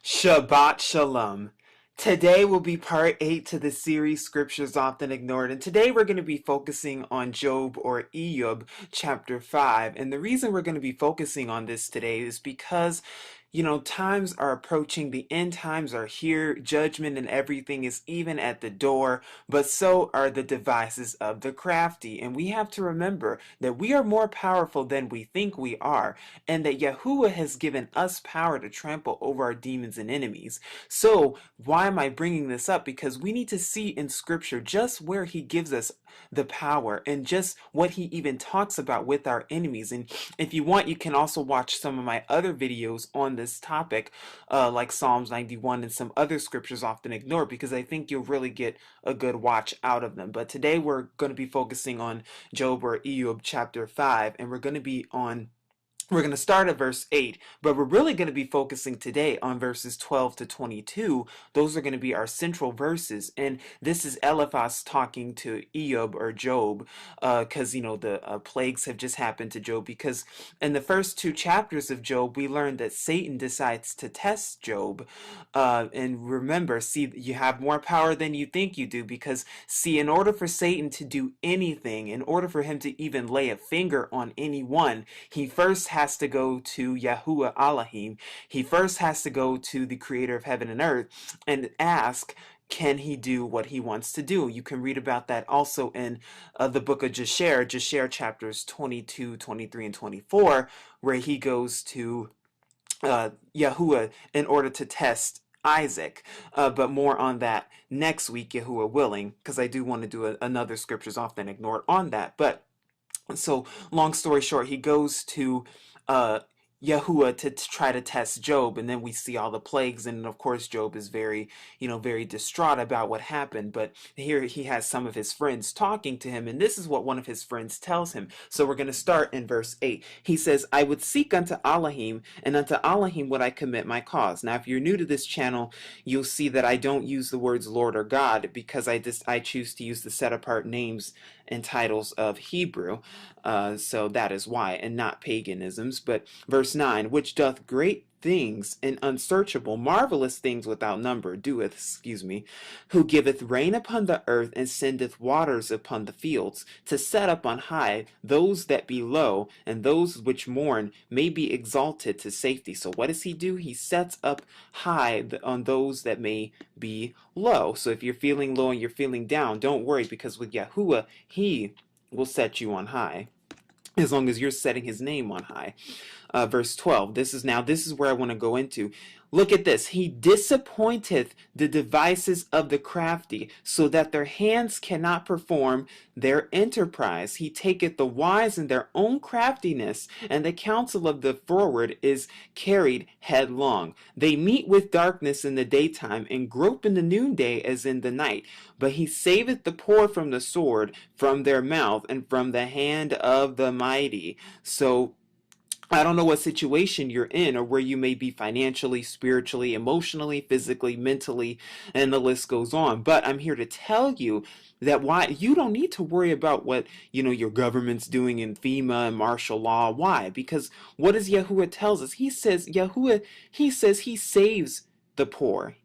Shabbat Shalom. Today will be part 8 to the series Scriptures Often Ignored. And today we're going to be focusing on Job or Iyub chapter 5. And the reason we're going to be focusing on this today is because times are approaching, the end times are here, judgment and everything is even at the door, but so are the devices of the crafty. And we have to remember that we are more powerful than we think we are, and that Yahuwah has given us power to trample over our demons and enemies. So, why am I bringing this up? Because we need to see in Scripture just where He gives us the power and just what He even talks about with our enemies. And if you want, you can also watch some of my other videos on this topic, like Psalms 91 and some other scriptures often ignored, because I think you'll really get a good watch out of them. But today we're going to be focusing on Job or Iyub chapter 5, and we're going to start at verse 8, but we're really going to be focusing today on verses 12 to 22. Those are going to be our central verses. And this is Eliphaz talking to Iyub or Job, because, the plagues have just happened to Job. Because in the first two chapters of Job, we learned that Satan decides to test Job. And remember, see, you have more power than you think you do. Because, see, in order for Satan to do anything, in order for him to even lay a finger on anyone, he first has to go to Yahuwah Elohim. He first has to go to the creator of heaven and earth and ask, can he do what he wants to do? You can read about that also in the book of Jasher chapters 22, 23, and 24, where he goes to Yahuwah in order to test Isaac. But more on that next week, Yahuwah willing, because I do want to do another scriptures often ignored on that. But so, long story short, he goes to Yahuwah to try to test Job, and then we see all the plagues, and of course Job is very, very distraught about what happened. But here he has some of his friends talking to him, and this is what one of his friends tells him. So we're going to start in verse 8. He says, I would seek unto Elohim, and unto Elohim would I commit my cause. Now, if you're new to this channel, you'll see that I don't use the words Lord or God, because I choose to use the set apart names and titles of Hebrew. So that is why, and not paganisms. But verse 9, which doth great things and unsearchable, marvelous things without number, who giveth rain upon the earth and sendeth waters upon the fields, to set up on high those that be low, and those which mourn may be exalted to safety. So what does he do? He sets up high on those that may be low. So if you're feeling low and you're feeling down, don't worry, because with Yahuwah, he will set you on high, as long as you're setting his name on high. Verse 12, this is where I want to go into. Look at this. He disappointeth the devices of the crafty, so that their hands cannot perform their enterprise. He taketh the wise in their own craftiness, and the counsel of the froward is carried headlong. They meet with darkness in the daytime, and grope in the noonday as in the night. But he saveth the poor from the sword, from their mouth, and from the hand of the mighty. So I don't know what situation you're in, or where you may be financially, spiritually, emotionally, physically, mentally, and the list goes on. But I'm here to tell you that why you don't need to worry about what, your government's doing in FEMA and martial law. Why? Because what does Yahuwah tells us? He says he saves the poor.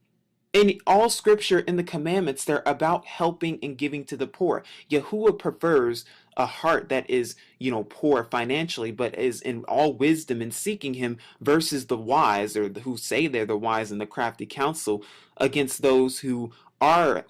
In all scripture in the commandments, they're about helping and giving to the poor. Yahuwah prefers a heart that is, poor financially, but is in all wisdom and seeking him, versus the wise, or who say they're the wise and the crafty counsel, against those who are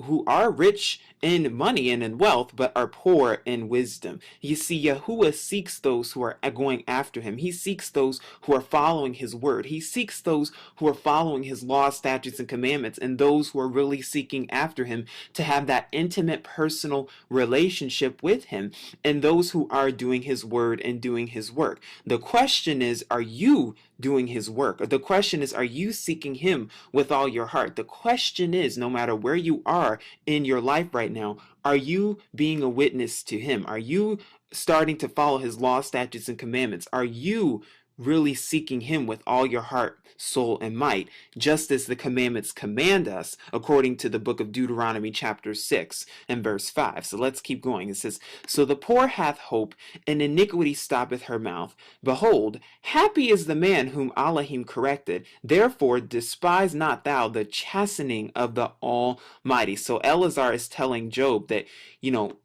rich in money and in wealth, but are poor in wisdom. You see, Yahuwah seeks those who are going after him. He seeks those who are following his word. He seeks those who are following his laws, statutes, and commandments, and those who are really seeking after him to have that intimate, personal relationship with him, and those who are doing his word and doing his work. The question is, are you doing his work? The question is, are you seeking him with all your heart? The question is, no matter where you are in your life right now, are you being a witness to him? Are you starting to follow his law, statutes, and commandments? Are you really seeking him with all your heart, soul, and might, just as the commandments command us, according to the book of Deuteronomy chapter 6 and verse 5. So let's keep going. It says, "So the poor hath hope, and iniquity stoppeth her mouth. Behold, happy is the man whom Elohim corrected. Therefore despise not thou the chastening of the Almighty." So Eleazar is telling Job that, you know,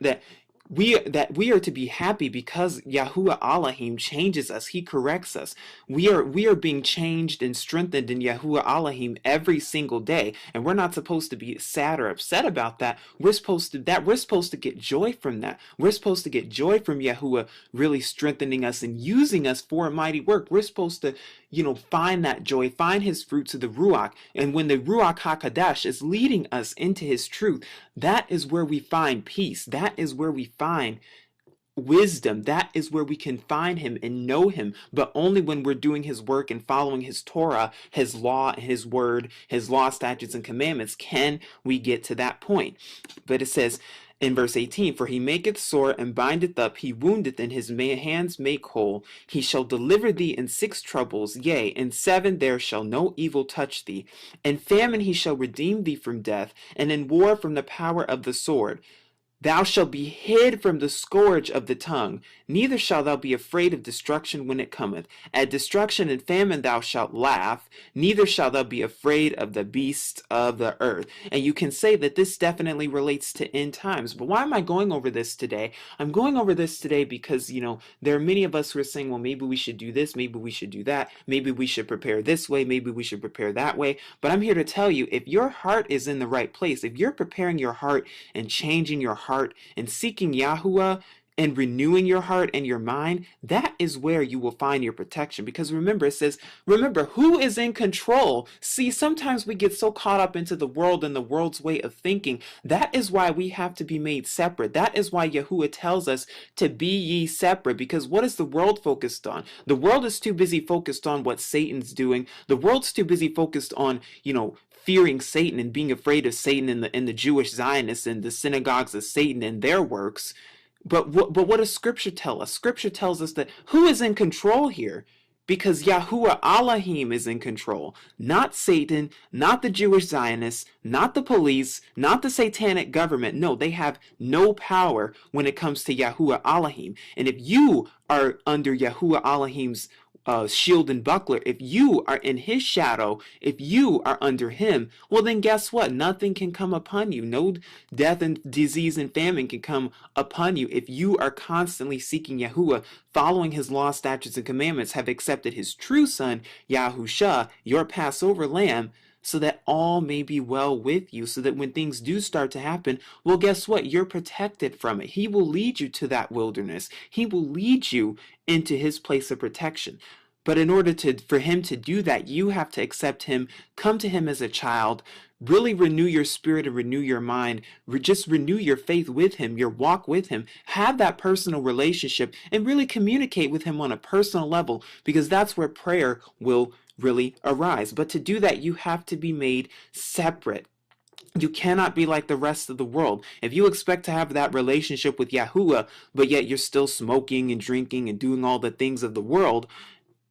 that we are to be happy because Yahuwah Elohim changes us. He corrects us. We are being changed and strengthened in Yahuwah Elohim every single day, and we're not supposed to be sad or upset about that. We're supposed to get joy from that. We're supposed to get joy from Yahuwah really strengthening us and using us for a mighty work. We're supposed to, find that joy, find his fruits of the Ruach. And when the Ruach HaKadosh is leading us into his truth, that is where we find peace. That is where we find wisdom. That is where we can find him and know him, but only when we're doing his work and following his Torah, his law, his word, his law, statutes, and commandments can we get to that point. But it says in verse 18, "For he maketh sore and bindeth up, he woundeth, and his hands make whole. He shall deliver thee in 6 troubles, yea, in 7 there shall no evil touch thee. In famine he shall redeem thee from death, and in war from the power of the sword. Thou shalt be hid from the scourge of the tongue, neither shalt thou be afraid of destruction when it cometh. At destruction and famine thou shalt laugh, neither shalt thou be afraid of the beasts of the earth." And you can say that this definitely relates to end times. But why am I going over this today? I'm going over this today because, there are many of us who are saying, well, maybe we should do this, maybe we should do that, maybe we should prepare this way, maybe we should prepare that way. But I'm here to tell you, if your heart is in the right place, if you're preparing your heart and changing your heart, and seeking Yahuwah and renewing your heart and your mind, that is where you will find your protection. Because remember, it says, remember who is in control. See, sometimes we get so caught up into the world and the world's way of thinking. That is why we have to be made separate. That is why Yahuwah tells us to be ye separate. Because what is the world focused on? The world is too busy focused on what Satan's doing. The world's too busy focused on, fearing Satan and being afraid of Satan and the Jewish Zionists and the synagogues of Satan and their works. But what does Scripture tell us? Scripture tells us that who is in control here? Because Yahuwah Elohim is in control. Not Satan, not the Jewish Zionists, not the police, not the satanic government. No, they have no power when it comes to Yahuwah Elohim. And if you are under Yahuwah Elohim's shield and buckler, if you are in his shadow, if you are under him, well then guess what? Nothing can come upon you. No death and disease and famine can come upon you if you are constantly seeking Yahuwah, following his law, statutes, and commandments, have accepted his true son, Yahusha, your Passover lamb, so that all may be well with you, so that when things do start to happen, well, guess what? You're protected from it. He will lead you to that wilderness. He will lead you into his place of protection. But in order for him to do that, you have to accept him, come to him as a child, really renew your spirit and renew your mind, just renew your faith with him, your walk with him, have that personal relationship, and really communicate with him on a personal level, because that's where prayer will really arise. But to do that, you have to be made separate. You cannot be like the rest of the world. If you expect to have that relationship with Yahuwah, but yet you're still smoking and drinking and doing all the things of the world,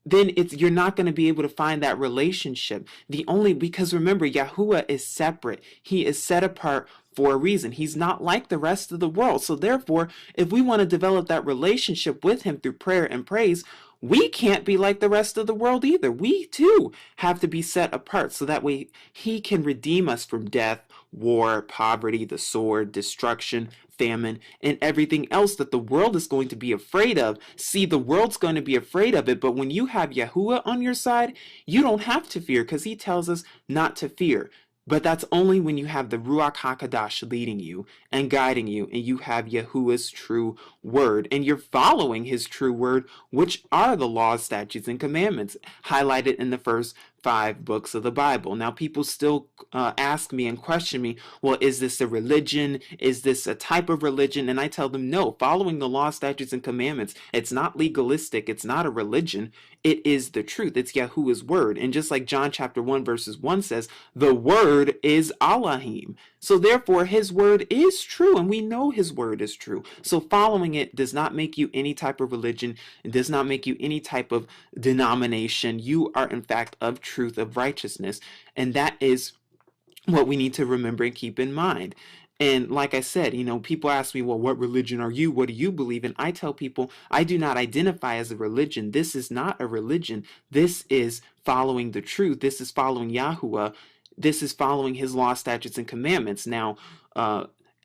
then you're not going to be able to find that relationship. Because remember, Yahuwah is separate. He is set apart for a reason. He's not like the rest of the world. So therefore, if we want to develop that relationship with him through prayer and praise, we can't be like the rest of the world either. We too have to be set apart so that way he can redeem us from death, war, poverty, the sword, destruction, famine, and everything else that the world is going to be afraid of. See, the world's going to be afraid of it, but when you have Yahuwah on your side, you don't have to fear, because he tells us not to fear. But that's only when you have the Ruach HaKadosh leading you and guiding you, and you have Yahuwah's true word, and you're following his true word, which are the laws, statutes, and commandments highlighted in the first 5 books of the Bible. Now, people still ask me and question me, well, is this a religion? Is this a type of religion? And I tell them, no, following the law, statutes, and commandments, it's not legalistic. It's not a religion. It is the truth. It's Yahuwah's word. And just like John chapter 1 verses 1 says, the word is Elohim. So therefore, his word is true, and we know his word is true. So following it does not make you any type of religion. It does not make you any type of denomination. You are, in fact, of truth, of righteousness. And that is what we need to remember and keep in mind. And like I said, people ask me, well, what religion are you? What do you believe in? I tell people, I do not identify as a religion. This is not a religion. This is following the truth. This is following Yahuwah. This is following his law, statutes, and commandments. Now,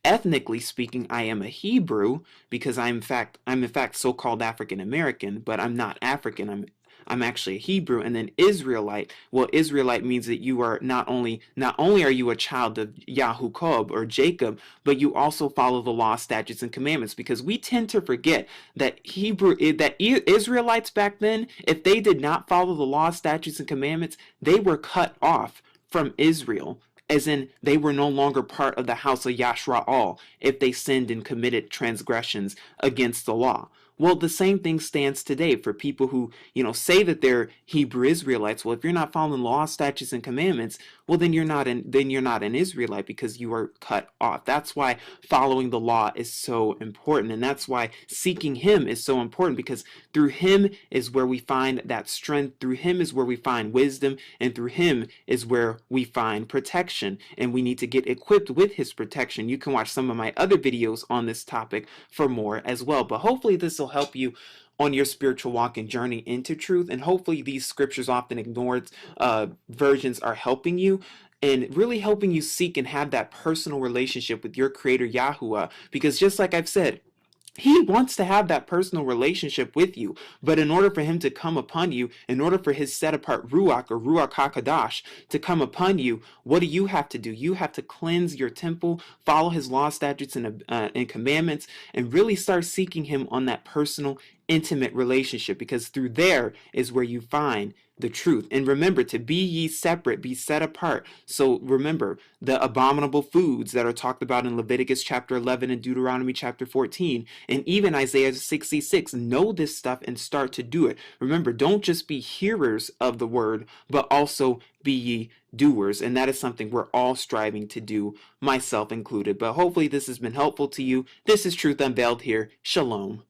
ethnically speaking, I am a Hebrew because I'm in fact so-called African American, but I'm not African. I'm actually a Hebrew. And then Israelite. Well, Israelite means that you are not only are you a child of Yahukob or Jacob, but you also follow the law, statutes, and commandments, because we tend to forget that Israelites back then, if they did not follow the law, statutes, and commandments, they were cut off from Israel, as in they were no longer part of the house of Yashra'al if they sinned and committed transgressions against the law. Well, the same thing stands today for people who, say that they're Hebrew Israelites. Well, if you're not following law, statutes, and commandments, well, then you're not an Israelite, because you are cut off. That's why following the law is so important, and that's why seeking him is so important, because through him is where we find that strength. Through him is where we find wisdom, and through him is where we find protection. And we need to get equipped with his protection. You can watch some of my other videos on this topic for more as well. But hopefully this will help you on your spiritual walk and journey into truth. And hopefully these scriptures often ignored versions are helping you, and really helping you seek and have that personal relationship with your creator Yahuwah. Because just like I've said, he wants to have that personal relationship with you. But in order for him to come upon you, in order for his set apart Ruach or Ruach HaKadosh to come upon you, what do you have to do? You have to cleanse your temple, follow his law, statutes, and commandments, and really start seeking him on that personal, intimate relationship, because through there is where you find the truth. And remember, to be ye separate, be set apart. So remember the abominable foods that are talked about in Leviticus chapter 11 and Deuteronomy chapter 14, and even Isaiah 66. Know this stuff and start to do it. Remember, don't just be hearers of the word, but also be ye doers. And that is something we're all striving to do, myself included. But hopefully this has been helpful to you. This is Truth Unveiled here. Shalom.